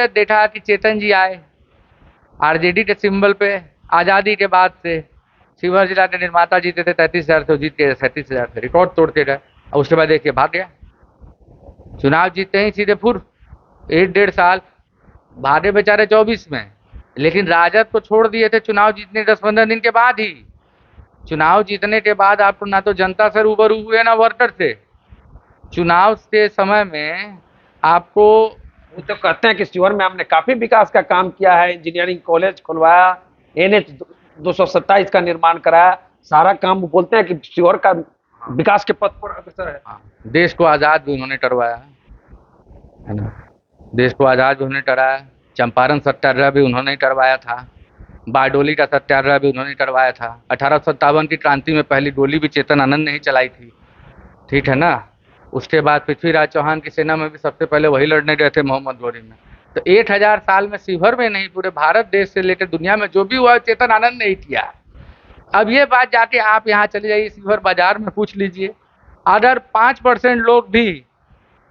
देखा कि चेतन जी आए आरजेडी के सिंबल पे आजादी के बाद से शिवहर जिला के निर्माता जीते थे 33,000 से, जीत के 37,000 से रिकॉर्ड तोड़ते गए और उसके बाद देखिए भाग गया। चुनाव जीतते ही सीधे फुर 1 डेढ़ साल भागे बेचारे 24 में, लेकिन राजद को छोड़ दिए थे चुनाव जीतने 10-15 दिन के बाद ही। चुनाव जीतने के बाद आपको ना तो जनता से रूबरू हुए ना वर्कर से। चुनाव के समय में आपको वो तो कहते हैं कि शिवहर में हमने काफी विकास का काम किया है, इंजीनियरिंग कॉलेज खुलवाया, NH 227 का निर्माण कराया, सारा काम वो बोलते हैं कि शिवहर का विकास के पथ पर अग्रसर है। देश को आजाद भी उन्होंने करवाया है ना, देश को आजाद भी उन्होंने कराया। चंपारण सत्याग्रह भी उन्होंने करवाया था, बारडोली का सत्याग्रह भी उन्होंने करवाया था। 1857 की क्रांति में पहली गोली भी चेतन आनंद ने ही चलाई थी, ठीक है ना। उसके बाद पृथ्वीराज चौहान की सेना में भी सबसे पहले वही लड़ने गए थे मोहम्मद गौरी में। तो 1000 साल में शिवहर में नहीं पूरे भारत देश से लेकर दुनिया में जो भी हुआ चेतन आनंद ने ही किया। अब ये बात जाके आप यहाँ चले जाइए शिवहर बाजार में पूछ लीजिए, अगर 5% लोग भी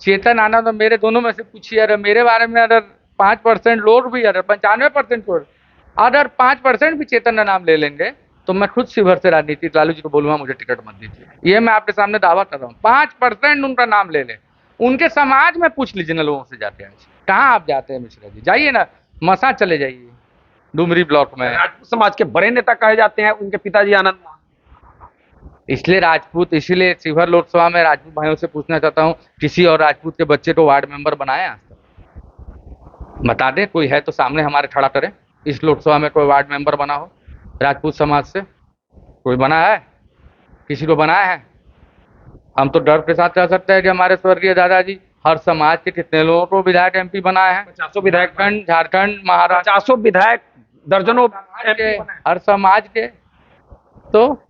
चेतन आनंद और मेरे दोनों में से पूछिए, अगर मेरे बारे में अगर 5% लोग भी, अगर 95% लोग अगर 5% भी चेतन का नाम ले लेंगे तो मैं खुद शिवहर से राजनीति लालू जी को बोलूंगा मुझे टिकट मत दीजिए। ये मैं आपके सामने दावा कर रहा हूँ। 5% उनका नाम ले लें, उनके समाज में पूछ लीजिए ना लोगों से जाते हैं। कहाँ आप जाते हैं मिश्रा जी, जाइए ना मसा चले जाइए डुमरी ब्लॉक में। राजपूत समाज के बड़े नेता कहे जाते हैं उनके पिताजी आनंद मोहन। इसलिए राजपूत, इसीलिए शिवहर लोकसभा में राजपूत भाइयों से पूछना चाहता हूँ, किसी और राजपूत के बच्चे को वार्ड मेंबर बनाया आज तक? बता दे, कोई है तो सामने हमारे खड़ा करें। इस लोकसभा में कोई वार्ड मेंबर बना हो राजपूत समाज से? कोई बना है? किसी को बनाया है? हम तो डर के साथ कह सकते हैं कि हमारे स्वर्गीय दादाजी हर समाज के कितने लोगों को विधायक MP बनाए हैं। 50 विधायक, झारखंड, महाराष्ट्र, 50 विधायक, दर्जनों हर समाज के। तो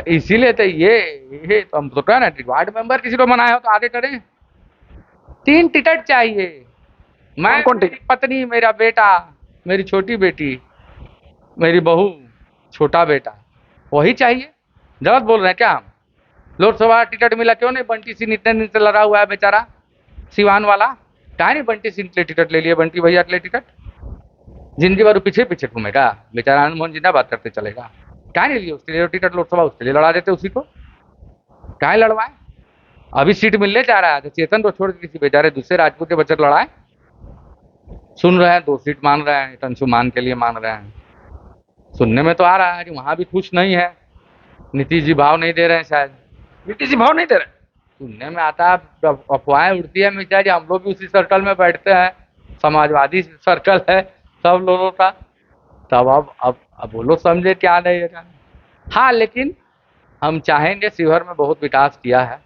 इसीलिए तो ये तो हम तो कह रहे हैं वार्ड मेंबर किसी को बनाया हो तो आगे करें। 3 टिकट चाहिए। मैं, मेरी पत्नी, मेरा बेटा, मेरी छोटी बेटी, मेरी बहू, छोटा बेटा, वही चाहिए। गलत बोल रहे हैं क्या हम? लोकसभा टिकट मिला क्यों नहीं? बंटी सिंह इतने दिन से लड़ा हुआ है बेचारा सिवान वाला, कहा नहीं बंटी सिंह के लिए टिकट ले लिया, बंटी भैया के लिए टिकट। जिंदगी भर पीछे पीछे घूमेगा बेचारा। आनंद मोहन जिंदाबाद करते चलेगा। कहा नहीं लिए उसके लिए टिकट लोकसभा? उसके लिए लड़ा देते उसी को, कहा लड़वाए? अभी सीट मिलने जा रहा है तो चेतन को छोड़ किसी बेचारे दूसरे राजपूत के बच्चे लड़ाए। सुन रहे हैं 2 सीट मान रहे हैं, अंशुमान के लिए मान रहे हैं। सुनने में तो आ रहा है कि वहां भी कुछ नहीं है, नीतीश जी भाव नहीं दे रहे हैं शायद। नीतीश जी भाव नहीं दे रहे? सुनने में आता है, अफवाहें उड़ती है मिश्रा जी। हम लोग भी उसी सर्कल में बैठते हैं, समाजवादी सर्कल है सब लोगों का। तब अब वो लोग समझे क्या नहीं है। हाँ, लेकिन हम चाहेंगे, शिवहर में बहुत विकास किया है,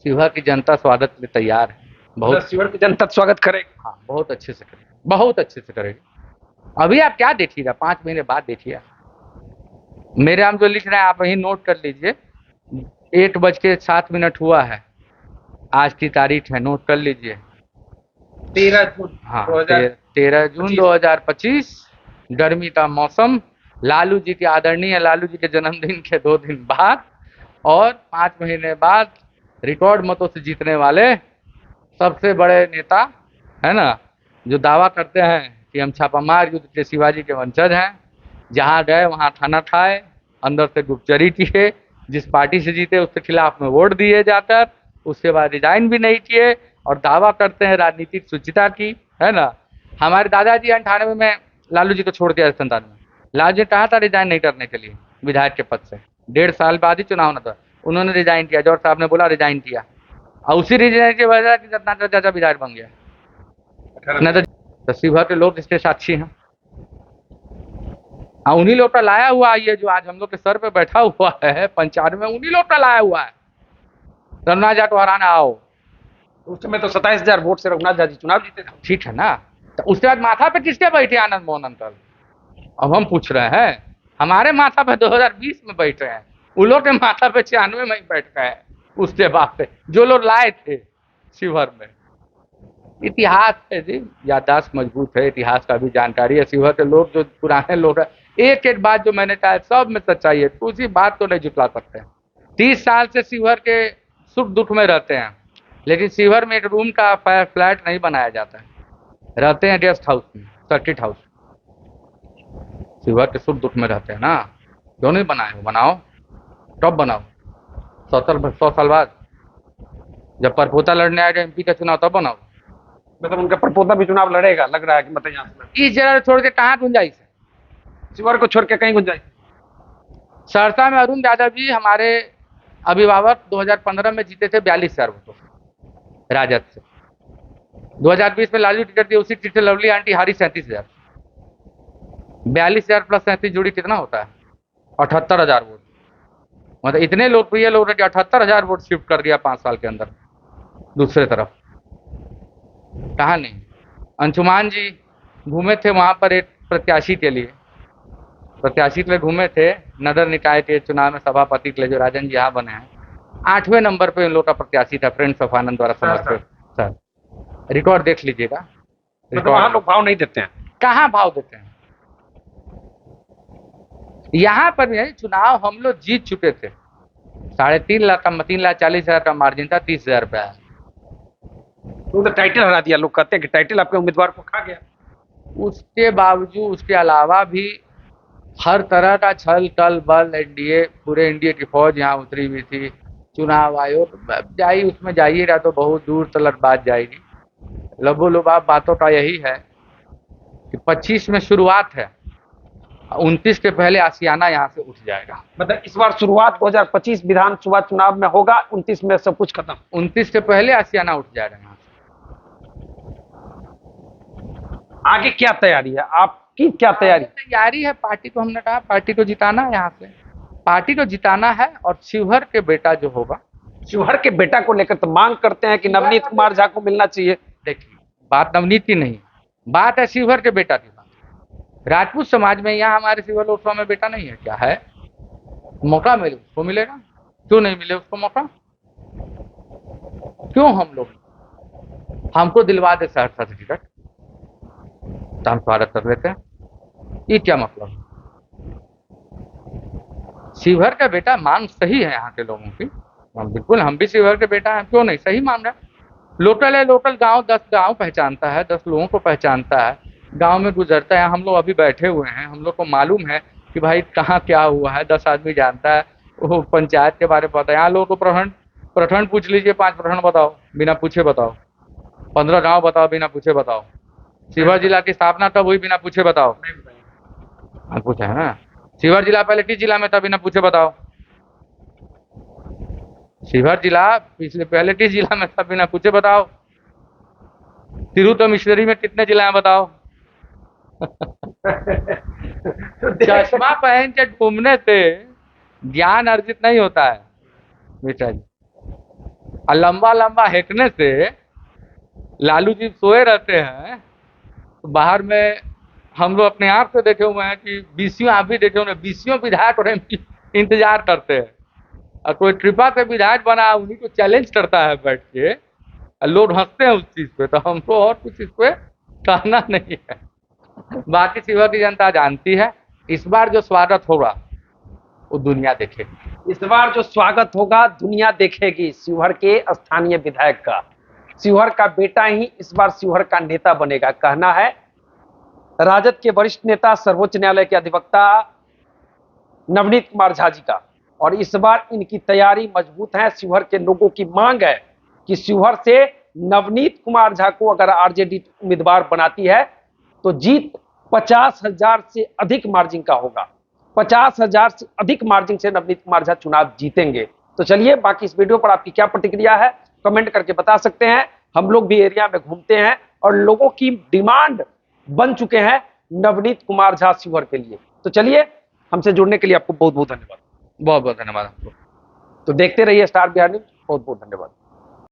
शिवहर की जनता स्वागत के लिए तैयार है। बहुत शिवहर की जनता स्वागत करेगी। हाँ, बहुत अच्छे से करेगी, बहुत अच्छे से करेगी। अभी आप क्या देखिएगा, 5 महीने बाद देखिएगा। मेरे हम जो लिख रहे हैं आप वही नोट कर लीजिए। 1:07 हुआ है, आज की तारीख है, नोट कर लीजिए। 13 जून। हाँ, 13 जून 2025। गर्मी का मौसम, लालू जी के आदरणीय लालू जी के जन्मदिन के 2 दिन बाद और 5 महीने बाद रिकॉर्ड मतों से जीतने वाले सबसे बड़े नेता है ना, जो दावा करते हैं कि हम छापामार युद्ध के शिवाजी के वंशज हैं। जहाँ गए वहाँ खाना खाए, अंदर से गुप्तचरी किए, जिस पार्टी से जीते उसके खिलाफ में वोट दिए जाकर, उसके बाद रिजाइन भी नहीं किए और दावा करते हैं राजनीतिक शुचिता की, है ना। हमारे दादाजी 98 में लालू जी को छोड़ दिया 97 में। लालू जी कहा था रिजाइन नहीं करने के लिए विधायक के पद से, 1.5 साल बाद ही चुनाव न था, उन्होंने रिजाइन किया। जॉर्ज साहब ने बोला रिजाइन किया और उसी रिजाइन की वजह से रत्ना चाचा विधायक बन गया। न तो शिवहर के लोग इसके साक्षी हैं। हाँ, उन्हीं लोग का लाया हुआ ये जो आज हम लोग के सर पे बैठा हुआ है 95 में, उन्हीं लोग का लाया हुआ है। रघुनाथ झा को हराना आओ। उस समय तो 27,000 वोट से रघुनाथ झा जी चुनाव जीते थे। ठीक है ना, तो उसके बाद माथा पे किसके बैठे आनंद मोहन अंकल? अब हम पूछ रहे हैं, हमारे माथा पे 2020 में बैठे हैं, उन लोग के माथा पे 96 में ही बैठ गए। उसके बाद से जो लोग लाए थे शिवहर में, इतिहास है जी, याददाश्त मजबूत है, इतिहास का भी जानकारी है। शिवहर के लोग जो पुराने लोग हैं, एक एक बात जो मैंने कहा सब में सच्चाई है, उसी बात को नहीं जुटला सकते हैं। 30 साल से शिवहर के सुख दुख में रहते हैं, लेकिन शिवहर में एक रूम का फ्लैट नहीं बनाया जाता है। रहते हैं गेस्ट हाउस में, सर्किट हाउस। शिवहर के सुख दुख में रहते हैं ना, क्यों नहीं बनाए हो? बनाओ, कब बनाओ? 100 साल बाद, जब परपोता लड़ने आएगा एमपी का चुनाव तब बनाओ। मतलब उनका प्रपोता भी चुनाव लड़ेगा, लग रहा है कि मतलब यहाँ से इस जगह छोड़ के कहाँ गुंजाइश है? शिवहर को छोड़ के कहीं गुंजाइश? सहरसा में अरुण यादव जी हमारे अभिभावक 2015 में जीते थे 42,000 वोटों से राजद से। 2020 में लालू टिकट दी, उसी टिकट से लवली आंटी हारी 37,000। 42,000 प्लस 37 जोड़ी कितना होता है? 78,000 वोट। मतलब इतने लोकप्रिय लोग ने 78,000 वोट शिफ्ट कर दिया 5 साल के अंदर दूसरे तरफ। कहा नहीं। अंशुमान जी घूमे थे वहां पर एक प्रत्याशी के लिए घूमे थे, नगर निकाय के चुनाव में सभापति के लिए, जो राजन जी यहाँ बने हैं। 8वें नंबर पे इन लोग का प्रत्याशी था, फ्रेंड्स ऑफ आनंद द्वारा समर्थित। सर रिकॉर्ड देख लीजिएगा। मतलब वहां लोग भाव नहीं देते हैं? कहाँ भाव देते हैं? यहाँ पर भी चुनाव हम लोग जीत चुके थे। 3.5 लाख का, 3,40,000 का मार्जिन था, 30,000 रुपया। तो टाइटल हरा दिया, लोग कहते हैं कि टाइटल आपके उम्मीदवार को खा गया। उसके बावजूद, उसके अलावा भी हर तरह का छल कल बल, एनडीए, पूरे एनडीए की फौज यहाँ उतरी हुई थी। चुनाव आयोग जाइए, उसमें जाइएगा तो बहुत दूर तक बात जाएगी। लबो लुबाब बातों का यही है कि 25 में शुरुआत है, 29 के पहले आशियाना यहाँ से उठ जाएगा। मतलब इस बार शुरुआत 2025 विधानसभा चुनाव में होगा, 29 में सब कुछ खत्म। 29 के पहले आशियाना उठ जाएगा यहाँ से। आगे क्या तैयारी है आपकी? क्या तैयारी है? पार्टी को, हमने कहा पार्टी को जिताना है, यहाँ से पार्टी को जिताना है। और शिवहर के बेटा जो होगा, शिवहर के बेटा को लेकर तो मांग करते हैं कि नवनीत कुमार झा को मिलना चाहिए। देखिए, बात नवनीत की नहीं, बात है शिवहर के बेटा की। बात राजपूत समाज में, यहाँ हमारे शिवहर लोकसभा में बेटा नहीं है क्या? है, मौका मिले उसको मिलेगा, क्यों नहीं मिले उसको मौका? क्यों हम लोग, हमको दिलवा दे सहरसा से टिकट तो हम स्वागत कर लेते हैं। ये क्या मतलब? शिवहर का बेटा मांग सही है यहाँ के लोगों की, बिल्कुल हम भी शिवहर के बेटा हैं, क्यों नहीं? सही मांग रहे हैं। लोकल है, लोकल गांव 10 गांव पहचानता है, 10 लोगों को पहचानता है, गांव में गुजरता है। हम लोग अभी बैठे हुए हैं, हम लोग को मालूम है कि भाई कहाँ क्या हुआ है, 10 आदमी जानता है, वो पंचायत के बारे में पता है। यहाँ लोगों को प्रखंड पूछ लीजिए, 5 प्रखंड बताओ बिना पूछे बताओ, 15 गाँव बताओ बिना पूछे बताओ। शिवहर जिला की स्थापना कब हुई बिना पूछे बताओ? पूछा है ना। शिवहर जिला पहले किस जिला में था बिना पूछे बताओ? शिवहर जिला पहले किस जिला में था बिना पूछे बताओ? तिरुतमिश्वरी में कितने जिला हैं बताओ? चश्मा पहन के घूमने से ज्ञान अर्जित नहीं होता है बेटा जी। और लंबा लंबा हेंकने से, लालू जी सोए रहते हैं तो बाहर में हम लोग अपने आप से देखे हुए हैं कि बीसीओ, आप भी देखे हुए, बीसीओ विधायक और एमपी इंतजार करते हैं, और कोई कृपा से विधायक बना उन्हीं को चैलेंज करता है बैठ के, और लोग हंसते हैं उस चीज पे। तो हमको और कुछ इस पे कहना नहीं है। बाकी शिवहर की जनता जानती है, इस बार जो स्वागत होगा वो दुनिया देखेगी। इस बार जो स्वागत होगा दुनिया देखेगी शिवहर के स्थानीय विधायक का। शिवहर का बेटा ही इस बार शिवहर का नेता बनेगा, कहना है राजद के वरिष्ठ नेता, सर्वोच्च न्यायालय के अधिवक्ता नवनीत कुमार झा जी का। और इस बार इनकी तैयारी मजबूत है। शिवहर के लोगों की मांग है कि शिवहर से नवनीत कुमार झा को अगर आरजेडी उम्मीदवार बनाती है तो जीत 50,000 से अधिक मार्जिन का होगा। 50,000 से अधिक मार्जिन से नवनीत कुमार झा चुनाव जीतेंगे। तो चलिए, बाकी इस वीडियो पर आपकी क्या प्रतिक्रिया है कमेंट करके बता सकते हैं। हम लोग भी एरिया में घूमते हैं और लोगों की डिमांड बन चुके हैं नवनीत कुमार झा शिवहर के लिए। तो चलिए, हमसे जुड़ने के लिए आपको बहुत बहुत धन्यवाद। बहुत बहुत धन्यवाद आपको। तो देखते रहिए स्टार बिहार न्यूज। बहुत बहुत धन्यवाद।